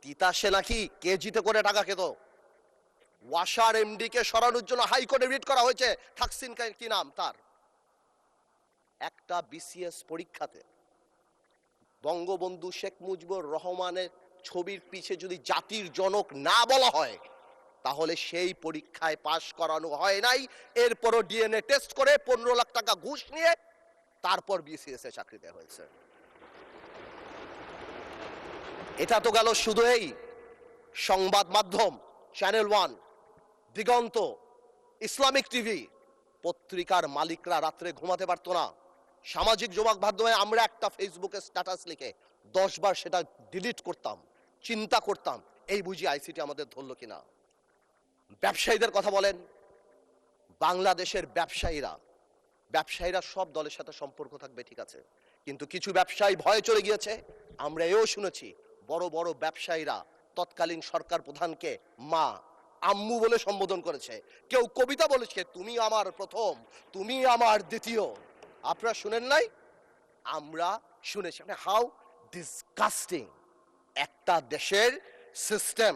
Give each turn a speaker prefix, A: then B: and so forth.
A: তিতাসে নাকি কেজিতে করে টাকা খেত। ওয়াসার এমডি কে সরানোর জন্য হাইকোর্টে রিট করা হয়েছে। থাকসিন কি নাম তার? একটা বিসিএস পরীক্ষাতে বঙ্গবন্ধু শেখ মুজিবুর রহমানের ছবির পিছে যদি জাতির জনক না বলা হয়, তাহলে সেই পরীক্ষায় পাশ করানো হয় নাই। এরপরও ডিএনএ টেস্ট করে 15 লাখ টাকা ঘুষ নিয়ে তারপর বিসিএস এ চাকরি দেওয়া হয়েছে। এটা তো গেল শুধু এই সংবাদ মাধ্যম, চ্যানেল 1, দিগন্ত, ইসলামিক টিভি। পত্রিকার মালিকরা রাত্রে ঘুমাতে পারতো না। সামাজিক যোগাযোগ মাধ্যমে আমরা একটা ফেসবুকে স্ট্যাটাস লিখে 10 বার সেটা ডিলিট করতাম, চিন্তা করতাম এই বুঝি আইসিটি আমাদের ধরলো কিনা। ব্যবসায়ীদের কথা বলেন, বাংলাদেশের ব্যবসায়ীরা সব দলের সাথে সম্পর্ক থাকবে ঠিক আছে, কিন্তু কিছু ব্যবসায়ী ভয়ে চলে গিয়েছে। আমরা এও শুনেছি বড় বড় ব্যবসায়ীরা তৎকালীন সরকার প্রধানকে মা, আম্মু বলে সম্বোধন করেছে। কেউ কবিতা বলেছে, তুমি আমার প্রথম, তুমি আমার দ্বিতীয়। আপনারা শুনেন নাই? আমরা শুনেছি। হাউ ডিসগাস্টিং একটা দেশের সিস্টেম